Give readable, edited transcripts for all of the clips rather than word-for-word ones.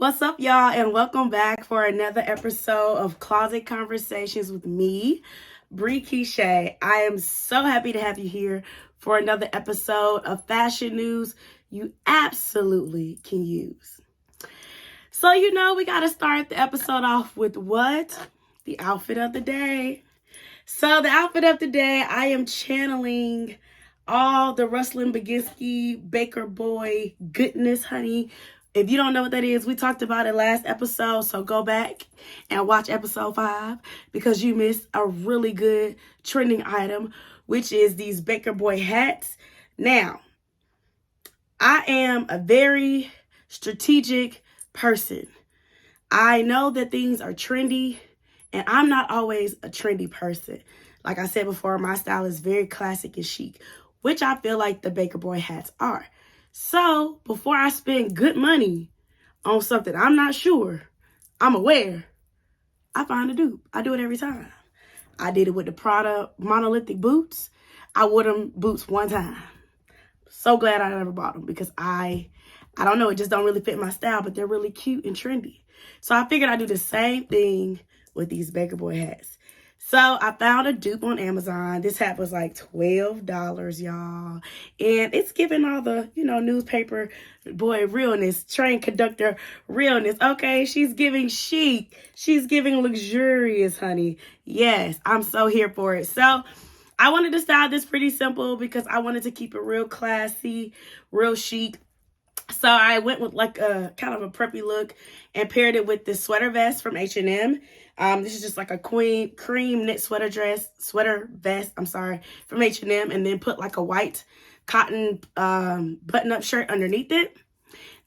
What's up, y'all, and welcome back for another episode of Closet Conversations with me, Bre Keshae. I am so happy to have you here for another episode of fashion news you absolutely can use. So, we got to start the episode off with what? The outfit of the day. So, the outfit of the day, I am channeling all the Rustlin Baginski Baker Boy goodness, honey. If you don't know what that is, we talked about it last episode, so go back and watch episode 5 because you missed a really good trending item, which is these Baker Boy hats. Now, I am a very strategic person. I know that things are trendy, and I'm not always a trendy person. Like I said before, my style is very classic and chic, which I feel like the Baker Boy hats are. So, before I spend good money on something I'm not sure I'm aware, I find a dupe. I do it every time. I did it with the Prada monolithic boots. I wore them boots one time. So glad I never bought them because I don't know, it just don't really fit my style, but they're really cute and trendy. So I figured I'd do the same thing with these Baker Boy hats. So I found a dupe on Amazon. This hat was like $12, y'all. And it's giving all the, newspaper boy realness, train conductor realness. Okay, she's giving chic. She's giving luxurious, honey. Yes, I'm so here for it. So I wanted to style this pretty simple because I wanted to keep it real classy, real chic. So I went with like a kind of a preppy look and paired it with this sweater vest from H&M. This is just like a cream knit sweater vest, from H&M, and then put like a white cotton button-up shirt underneath it.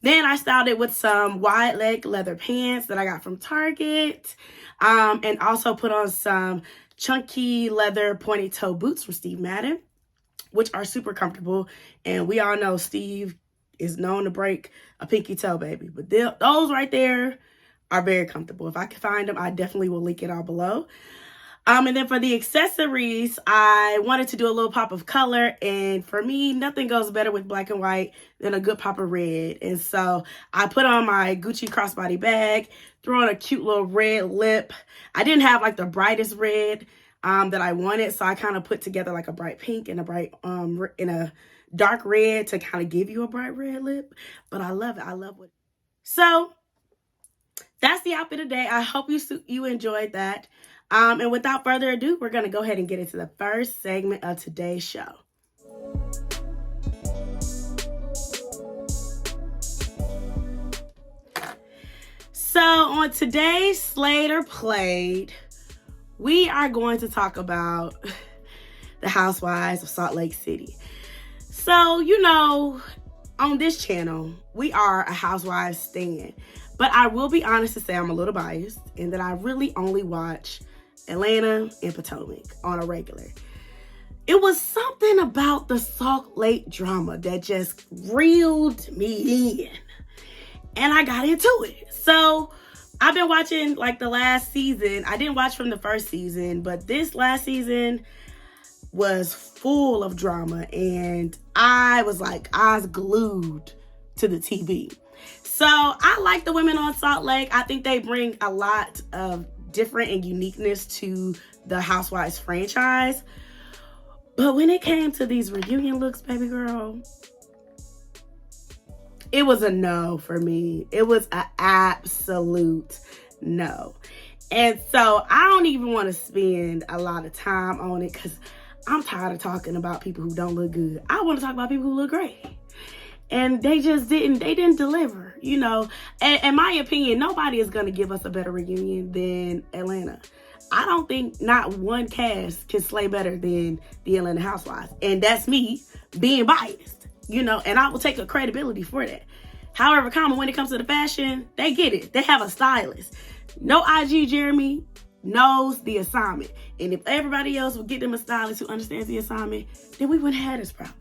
Then I styled it with some wide leg leather pants that I got from Target, and also put on some chunky leather pointed toe boots from Steve Madden, which are super comfortable. And we all know Steve is known to break a pinky toe, baby. But those right there are very comfortable. If I can find them, I definitely will link it all below. And then for the accessories, I wanted to do a little pop of color. And for me, nothing goes better with black and white than a good pop of red. And so I put on my Gucci crossbody bag, threw on a cute little red lip. I didn't have like the brightest red that I wanted. So I kind of put together like a bright pink and a bright, in a dark red to kind of give you a bright red lip. But I love it. I love it. So that's the outfit of the day. I hope you enjoyed that. And without further ado, we're going to go ahead and get into the first segment of today's show. So on today's Slayed or Played, we are going to talk about the Housewives of Salt Lake City. So, on this channel, we are a Housewives stan. But I will be honest to say I'm a little biased in that I really only watch Atlanta and Potomac on a regular. It was something about the Salt Lake drama that just reeled me in. And I got into it. So I've been watching like the last season. I didn't watch from the first season, but this last season was full of drama. And I was like eyes glued to the TV. So I like the women on Salt Lake. I think they bring a lot of different and uniqueness to the Housewives franchise. But when it came to these reunion looks, baby girl, it was a no for me. It was an absolute no. And so I don't even want to spend a lot of time on it because I'm tired of talking about people who don't look good. I want to talk about people who look great. And they didn't deliver, And in my opinion, nobody is going to give us a better reunion than Atlanta. I don't think not one cast can slay better than the Atlanta Housewives. And that's me being biased, and I will take a credibility for that. However, when it comes to the fashion, they get it. They have a stylist. No IG Jeremy knows the assignment. And if everybody else would get them a stylist who understands the assignment, then we wouldn't have this problem.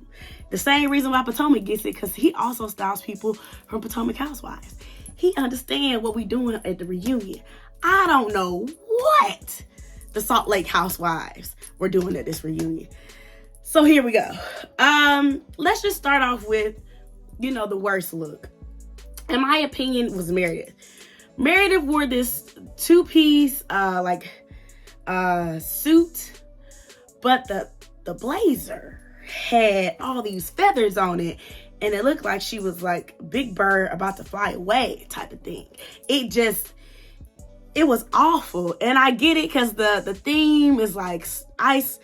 The same reason why Potomac gets it, because he also styles people from Potomac Housewives. He understands what we doing at the reunion. I don't know what the Salt Lake Housewives were doing at this reunion. So here we go. Let's just start off with, the worst look. in my opinion, was Meredith. Meredith wore this two-piece suit, but the blazer had all these feathers on it, and it looked like she was like Big Bird about to fly away type of thing. It was awful. And I get it because the theme is like ice,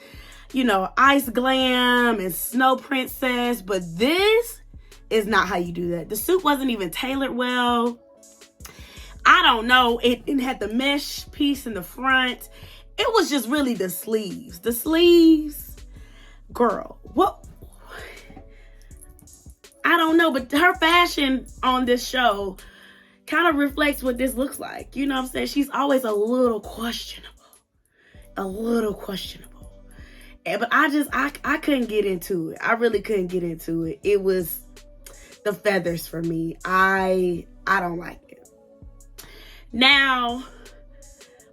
ice glam and snow princess, but this is not how you do that. The suit wasn't even tailored well. I don't know. It had the mesh piece in the front. It was just really the sleeves. The sleeves, girl, what? I don't know, but her fashion on this show kind of reflects what this looks like. You know what I'm saying? She's always a little questionable. But I couldn't get into it. I really couldn't get into it. It was the feathers for me. I don't like it. Now,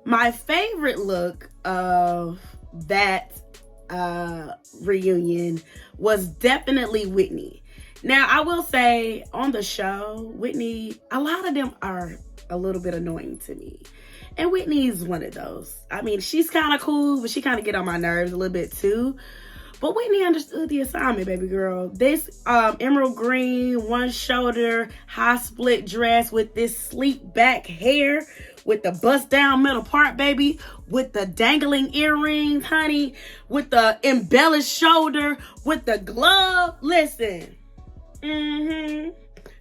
my favorite look of that reunion was definitely Whitney. Now, I will say on the show, Whitney, a lot of them are a little bit annoying to me. And Whitney's one of those. I mean, she's kind of cool, but she kind of get on my nerves a little bit too. But Whitney understood the assignment, baby girl. This emerald green, one shoulder, high split dress with this sleek back hair, with the bust down middle part, baby, with the dangling earrings, honey, with the embellished shoulder, with the glove. Listen.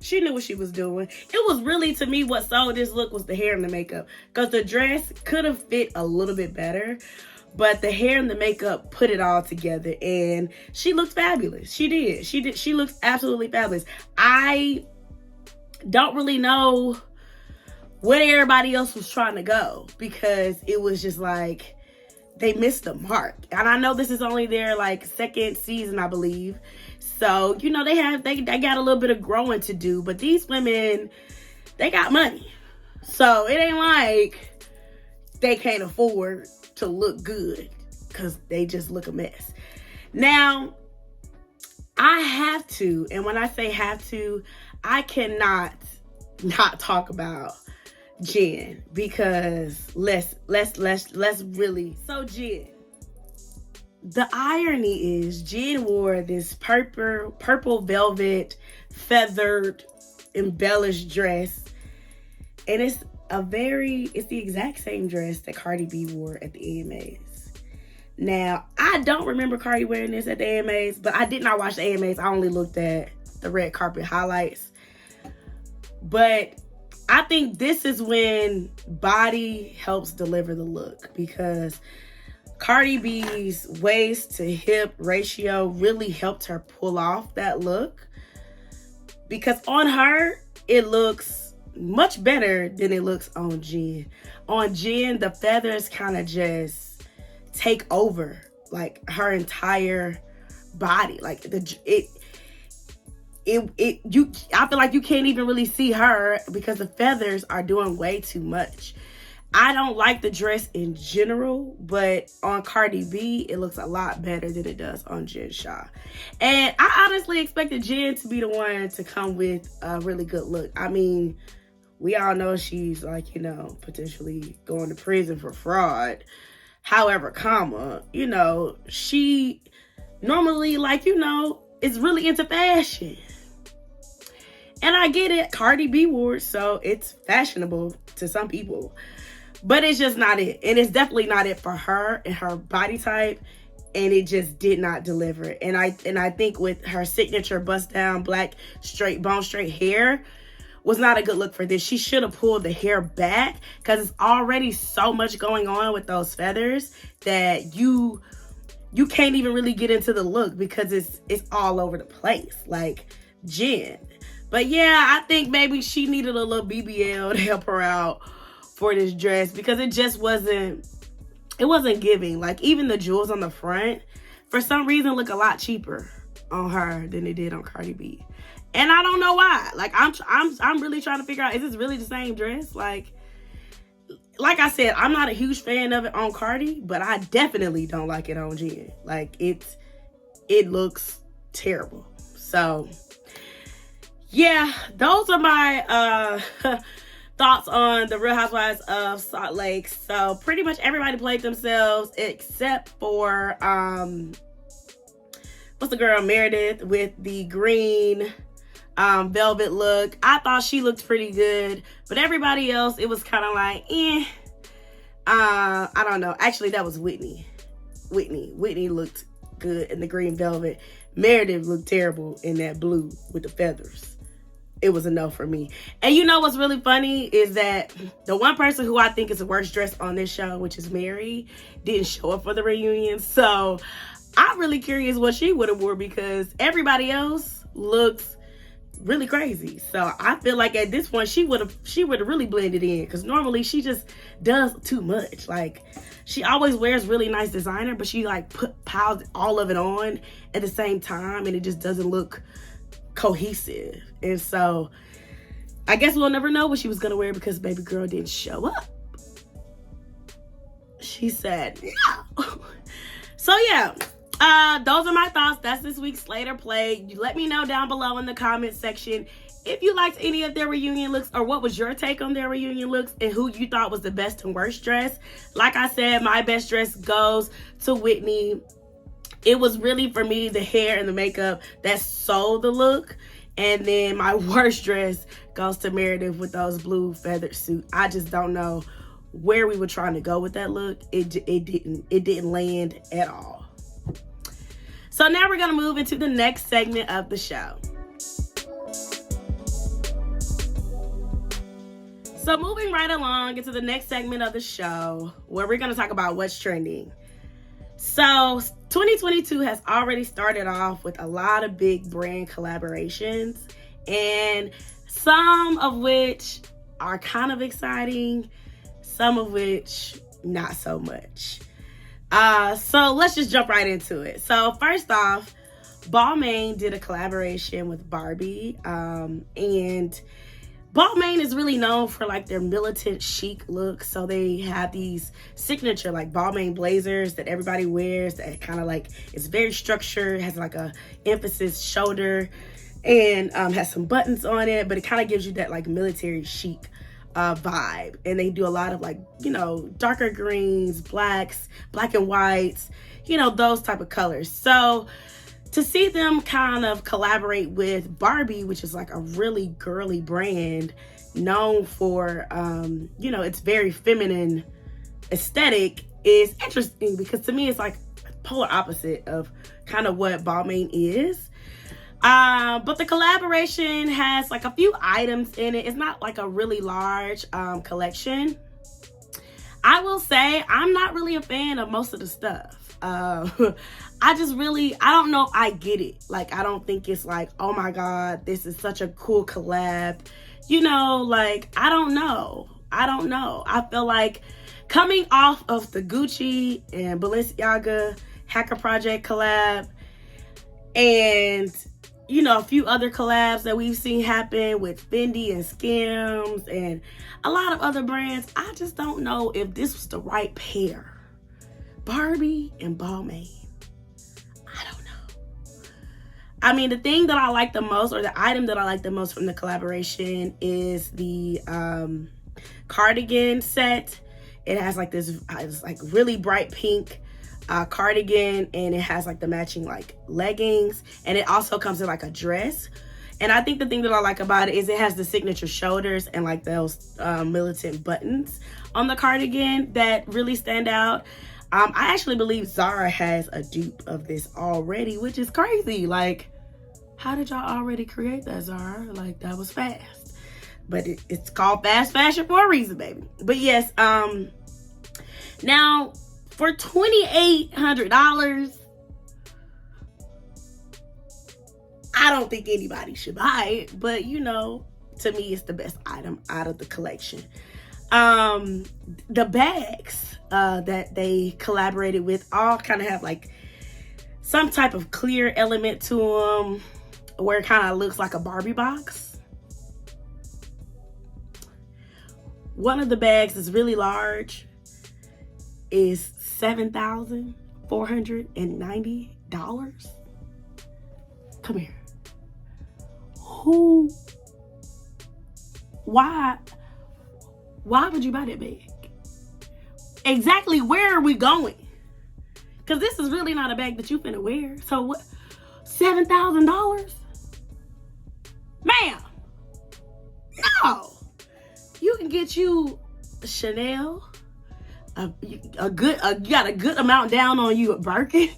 She knew what she was doing. It was really, to me, what sold this look was the hair and the makeup. Because the dress could have fit a little bit better. But the hair and the makeup put it all together. And she looked fabulous. She did. She looked absolutely fabulous. I don't really know where everybody else was trying to go. Because it was just like, they missed the mark. And I know this is only their second season, I believe. So, they got a little bit of growing to do, but these women, they got money. So it ain't like they can't afford to look good because they just look a mess. Now, I have to, and when I say have to, I cannot not talk about Jen, because let's really. So Jen. The irony is Jen wore this purple velvet feathered embellished dress, and it's the exact same dress that Cardi B wore at the AMAs. Now, I don't remember Cardi wearing this at the AMAs, but I did not watch the AMAs. I only looked at the red carpet highlights. But I think this is when body helps deliver the look, because Cardi B's waist to hip ratio really helped her pull off that look, because on her, it looks much better than it looks on Jen. On Jen, the feathers kind of just take over her entire body. I feel like you can't even really see her because the feathers are doing way too much. I don't like the dress in general, but on Cardi B, it looks a lot better than it does on Jen Shah. And I honestly expected Jen to be the one to come with a really good look. I mean, we all know she's potentially going to prison for fraud. However, she normally is really into fashion. And I get it. Cardi B wore it, so it's fashionable to some people. But it's just not it. And it's definitely not it for her and her body type. And it just did not deliver. And I think with her signature bust down black bone straight hair was not a good look for this. She should have pulled the hair back, because it's already so much going on with those feathers that you can't even really get into the look, because it's all over the place like Jen. But yeah, I think maybe she needed a little BBL to help her out for this dress, because it just wasn't giving. Even the jewels on the front, for some reason, look a lot cheaper on her than it did on Cardi B. And I don't know why. I'm really trying to figure out, is this really the same dress? Like I said, I'm not a huge fan of it on Cardi, but I definitely don't like it on Jen. It looks terrible. So yeah, those are my thoughts on the Real Housewives of Salt Lake. So pretty much everybody played themselves except for what's the girl, Meredith, with the green velvet look. I thought she looked pretty good, but everybody else, it was kind of like, I don't know. Actually, that was Whitney. Whitney looked good in the green velvet. Meredith looked terrible in that blue with the feathers. It was a no for me. And you know what's really funny is that the one person who I think is the worst dressed on this show, which is Mary, didn't show up for the reunion. So I'm really curious what she would have wore, because everybody else looks really crazy. So I feel like at this point she would have really blended in, because normally she just does too much. Like, she always wears really nice designer, but she like piles all of it on at the same time, and it just doesn't look cohesive. And so I guess we'll never know what she was gonna wear, because baby girl didn't show up. She said no. So yeah, those are my thoughts. That's this week's Slater Play. You let me know down below in the comment section if you liked any of their reunion looks, or what was your take on their reunion looks, and who you thought was the best and worst dress. Like I said, my best dress goes to Whitney. It was really, for me, the hair and the makeup that sold the look. And then my worst dress goes to Meredith with those blue feathered suits. I just don't know where we were trying to go with that look. It didn't land at all. So now we're gonna move into the next segment of the show. So moving right along into the next segment of the show, where we're gonna talk about what's trending. So 2022 has already started off with a lot of big brand collaborations, and some of which are kind of exciting, some of which not so much. So let's just jump right into it. So first off, Balmain did a collaboration with Barbie, and Balmain is really known for like their militant chic look. So they have these signature like Balmain blazers that everybody wears that kind of like, it's very structured, has like a emphasis shoulder, and has some buttons on it, but it kind of gives you that like military chic vibe. And they do a lot of like, you know, darker greens, blacks, black and whites, you know, those type of colors. So to see them kind of collaborate with Barbie, which is like a really girly brand known for, you know, it's very feminine aesthetic, is interesting, because to me it's like polar opposite of kind of what Balmain is. But the collaboration has like a few items in it. It's not like a really large collection. I will say I'm not really a fan of most of the stuff. I don't know. I get it. Like, I don't think it's like, oh my God, this is such a cool collab. You know, like, I don't know. I feel like coming off of the Gucci and Balenciaga Hacker Project collab, and, you know, a few other collabs that we've seen happen with Fendi and Skims and a lot of other brands, I just don't know if this was the right pair. Barbie and Balmain. I don't know. I mean, the thing that I like the most, or the item that I like the most from the collaboration, is the cardigan set. It has like this, it's like really bright pink cardigan, and it has like the matching like leggings, and it also comes in like a dress. And I think the thing that I like about it is it has the signature shoulders and like those militant buttons on the cardigan that really stand out. I actually believe Zara has a dupe of this already, which is crazy. Like, how did y'all already create that, Zara? Like, that was fast. But it's called fast fashion for a reason, baby. But yes, now for $2,800, I don't think anybody should buy it, but you know, to me, it's the best item out of the collection. The bags that they collaborated with all kind of have like some type of clear element to them, where it kind of looks like a Barbie box. One of the bags is really large, is $7,490. Come here. why would you buy that bag? Exactly where are we going? Because this is really not a bag that you finna wear. So what? $7,000? Ma'am, no. You can get you a Chanel, you got a good amount down on you, a Birkin,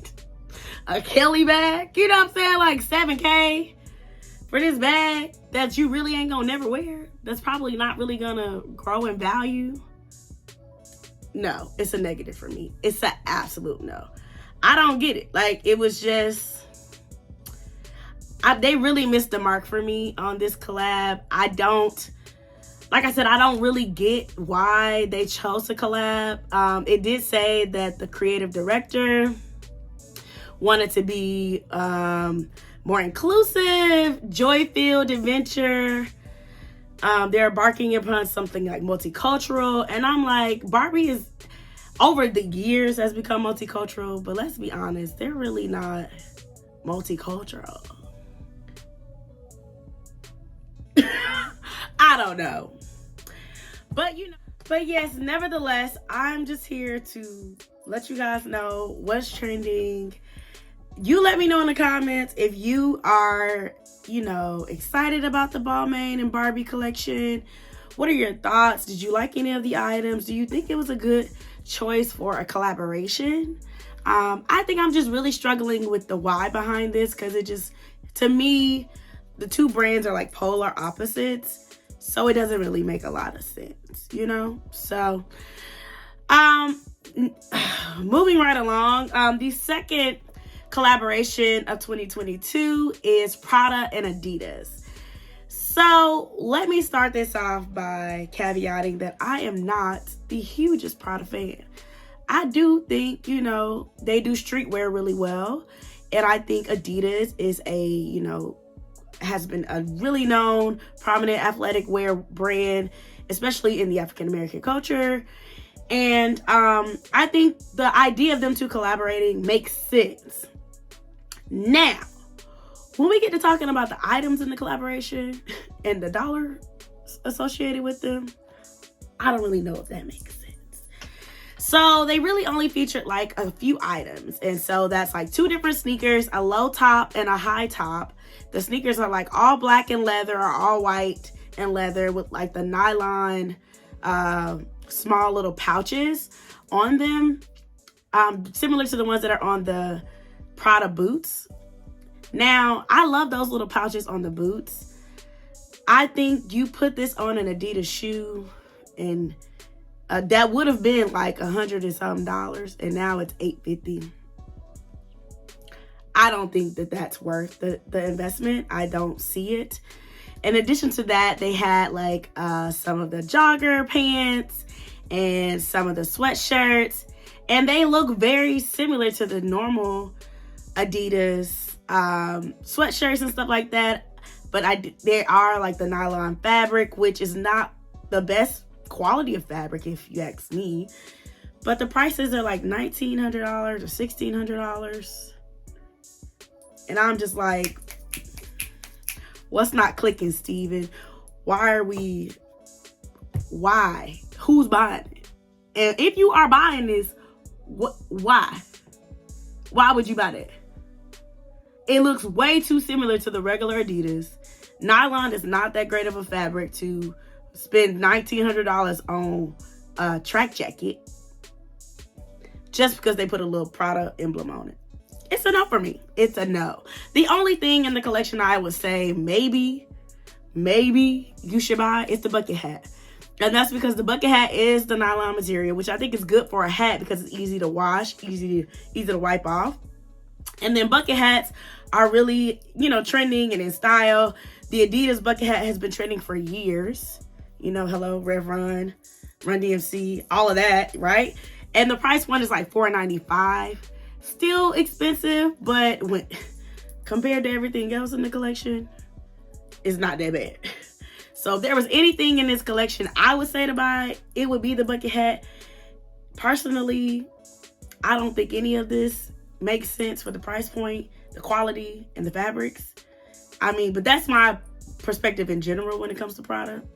a Kelly bag. You know what I'm saying? Like $7K for this bag that you really ain't gonna never wear. That's probably not really gonna grow in value. No, it's a negative for me. It's an absolute no. I don't get it. Like, it was just, they really missed the mark for me on this collab. Like I said, I don't really get why they chose to collab. It did say that the creative director wanted to be more inclusive, joy-filled adventure. They're embarking upon something like multicultural. And I'm like, Barbie is, over the years, has become multicultural. But let's be honest, they're really not multicultural. I don't know. But yes, nevertheless, I'm just here to let you guys know what's trending. You let me know in the comments if you are, excited about the Balmain and Barbie collection. What are your thoughts? Did you like any of the items? Do you think it was a good choice for a collaboration? I think I'm just really struggling with the why behind this, because it just, to me, the two brands are like polar opposites. So it doesn't really make a lot of sense, So, moving right along, the second collaboration of 2022 is Prada and Adidas. So let me start this off by caveating that I am not the hugest Prada fan. I do think, they do streetwear really well. And I think Adidas is has been a really known, prominent athletic wear brand, especially in the African American culture. And I think the idea of them two collaborating makes sense. Now, when we get to talking about the items in the collaboration and the dollar associated with them, I don't really know if that makes sense. So they really only featured like a few items. And so that's like 2 different sneakers, a low top and a high top. The sneakers are like all black and leather or all white and leather with like the nylon small little pouches on them, similar to the ones that are on the Prada boots. Now, I love those little pouches on the boots. I think you put this on an Adidas shoe and that would have been like $100 and something, and now it's $850. I don't think that that's worth the investment. I don't see it. In addition to that, they had like some of the jogger pants and some of the sweatshirts, and they look very similar to the normal Adidas sweatshirts and stuff like that. But they are like the nylon fabric, which is not the best quality of fabric if you ask me. But the prices are like $1,900 or $1,600. And I'm just like, what's not clicking, Steven? Why? Who's buying it? And if you are buying this, why? Why would you buy that? It looks way too similar to the regular Adidas. Nylon is not that great of a fabric to spend $1,900 on a track jacket just because they put a little Prada emblem on it. It's a no for me. It's a no. The only thing in the collection I would say maybe you should buy is the bucket hat. And that's because the bucket hat is the nylon material, which I think is good for a hat because it's easy to wash, easy to wipe off. And then bucket hats are really, trending and in style. The Adidas bucket hat has been trending for years. Hello, Rev Run DMC, all of that, right? And the price point is like $495. Still expensive, but when compared to everything else in the collection, it's not that bad. So if there was anything in this collection I would say to buy, it would be the bucket hat. Personally, I don't think any of this makes sense for the price point, the quality, and the fabrics. But that's my perspective in general when it comes to product.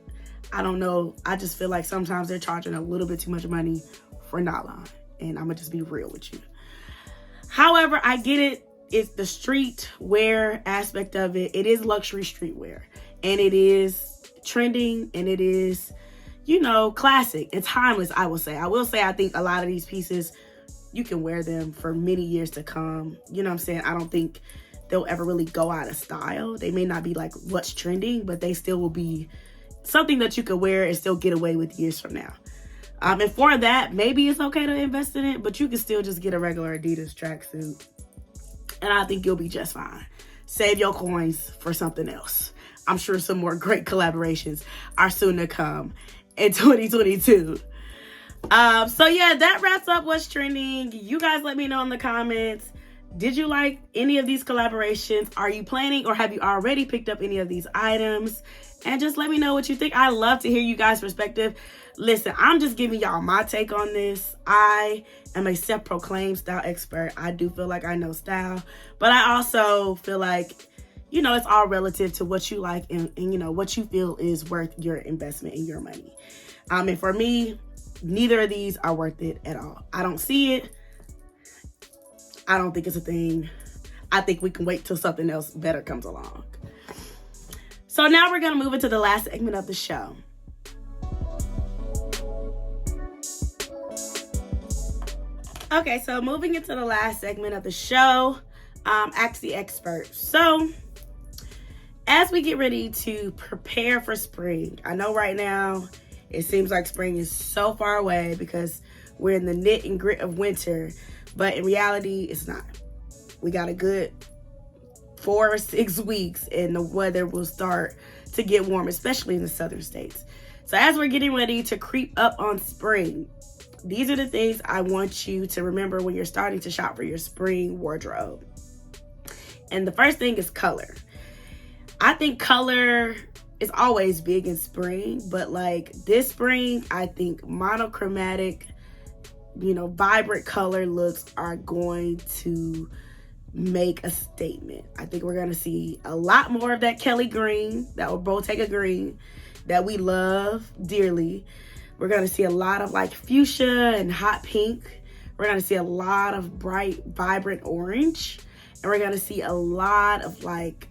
I don't know. I just feel like sometimes they're charging a little bit too much money for not lying. And I'm going to just be real with you. However, I get it. It's the street wear aspect of it. It is luxury streetwear. And it is trending. And it is, you know, classic. It's timeless, I will say. I think a lot of these pieces, you can wear them for many years to come. You know what I'm saying? I don't think they'll ever really go out of style. They may not be like what's trending, but they still will be something that you could wear and still get away with years from now. And for that, maybe it's okay to invest in it, but you can still just get a regular Adidas tracksuit. And I think you'll be just fine. Save your coins for something else. I'm sure some more great collaborations are soon to come in 2022. So yeah, that wraps up what's trending. You guys let me know in the comments. Did you like any of these collaborations? Are you planning or have you already picked up any of these items? And just let me know what you think. I love to hear you guys' perspective. Listen, I'm just giving y'all my take on this. I am a self-proclaimed style expert. I do feel like I know style, but I also feel like, you know, it's all relative to what you like and you know, what you feel is worth your investment and your money. And for me, neither of these are worth it at all. I don't see it. I don't think it's a thing. I think we can wait till something else better comes along. So now we're going to move into the last segment of the show. Okay, so moving into the last segment of the show, Ask the Expert. So as we get ready to prepare for spring, I know right now it seems like spring is so far away because we're in the knit and grit of winter, but in reality, it's not. We got a good 4 or 6 weeks and the weather will start to get warm, especially in the southern states. So as we're getting ready to creep up on spring, these are the things I want you to remember when you're starting to shop for your spring wardrobe. And the first thing is color. I think color is always big in spring, but like this spring, I think monochromatic, you know, vibrant color looks are going to make a statement. I think we're going to see a lot more of that Kelly green, that Bottega green that we love dearly. We're going to see a lot of like fuchsia and hot pink. We're going to see a lot of bright, vibrant orange. And we're going to see a lot of like,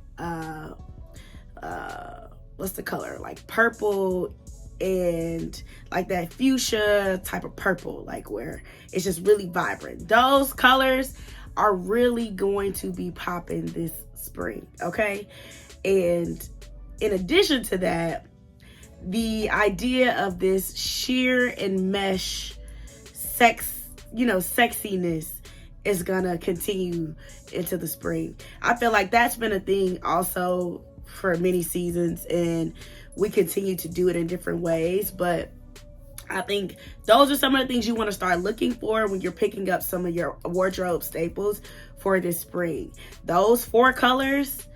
what's the color? Like purple and like that fuchsia type of purple, like where it's just really vibrant. Those colors are really going to be popping this spring, okay? And in addition to that, the idea of this sheer and mesh sexiness is gonna continue into the spring. I feel like that's been a thing also for many seasons, and we continue to do it in different ways, but I think those are some of the things you want to start looking for when you're picking up some of your wardrobe staples for this spring. Those 4 colors,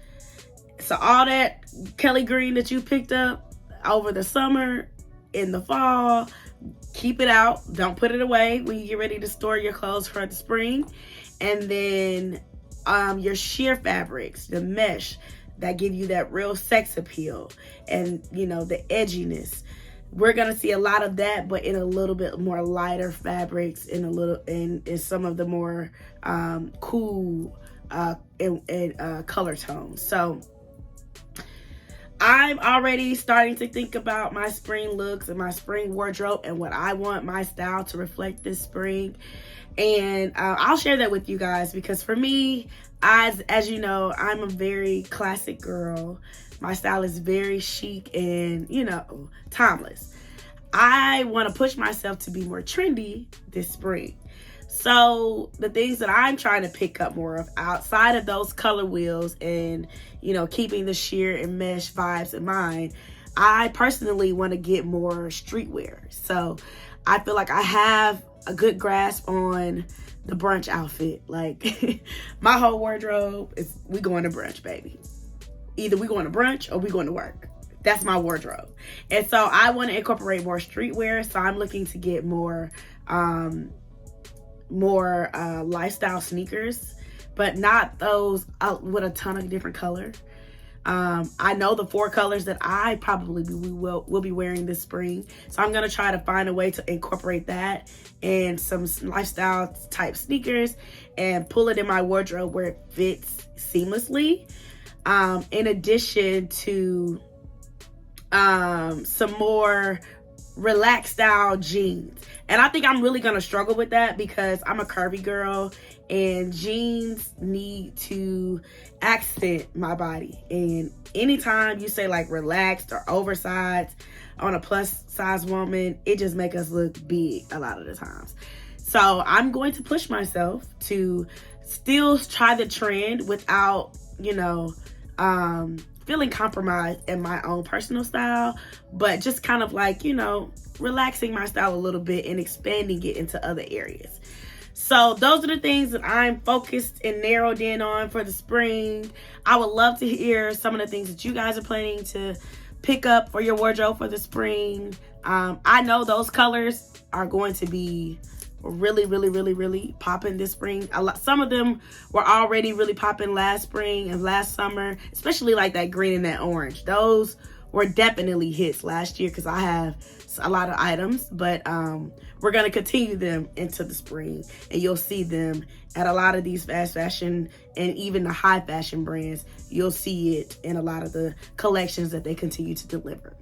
so all that Kelly green that you picked up over the summer, in the fall, keep it out. Don't put it away when you get ready to store your clothes for the spring. And then your sheer fabrics, the mesh that give you that real sex appeal and, you know, the edginess. We're gonna see a lot of that, but in a little bit more lighter fabrics, in some of the more cool and color tones. So I'm already starting to think about my spring looks and my spring wardrobe and what I want my style to reflect this spring. And I'll share that with you guys because for me, as you know, I'm a very classic girl. My style is very chic and, you know, timeless. I want to push myself to be more trendy this spring. So the things that I'm trying to pick up more of outside of those color wheels and, you know, keeping the sheer and mesh vibes in mind, I personally want to get more streetwear. So I feel like I have a good grasp on the brunch outfit. Like my whole wardrobe is, we going to brunch, baby. Either we going to brunch or we going to work. That's my wardrobe. And so I want to incorporate more streetwear. So I'm looking to get more lifestyle sneakers, but not those with a ton of different color. I know the 4 colors that I probably will be wearing this spring. So I'm going to try to find a way to incorporate that and some lifestyle type sneakers and pull it in my wardrobe where it fits seamlessly. In addition to some more relaxed style jeans. And I think I'm really gonna struggle with that because I'm a curvy girl and jeans need to accent my body. And anytime you say like relaxed or oversized on a plus size woman, it just makes us look big a lot of the times. So I'm going to push myself to still try the trend without, feeling compromised in my own personal style, but just kind of like, relaxing my style a little bit and expanding it into other areas. So those are the things that I'm focused and narrowed in on for the spring. I would love to hear some of the things that you guys are planning to pick up for your wardrobe for the spring. I know those colors are going to be really popping this spring. Some of them were already really popping last spring and last summer, especially like that green and that orange. Those were definitely hits last year because I have a lot of items, but we're going to continue them into the spring, and you'll see them at a lot of these fast fashion and even the high fashion brands. You'll see it in a lot of the collections that they continue to deliver.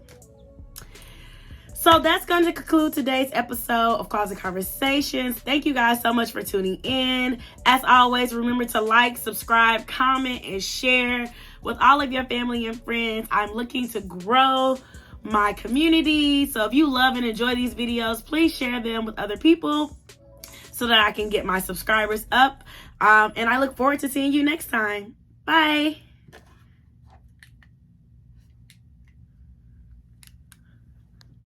So that's going to conclude today's episode of Closet Conversations. Thank you guys so much for tuning in. As always, remember to like, subscribe, comment, and share with all of your family and friends. I'm looking to grow my community. So if you love and enjoy these videos, please share them with other people so that I can get my subscribers up. And I look forward to seeing you next time. Bye.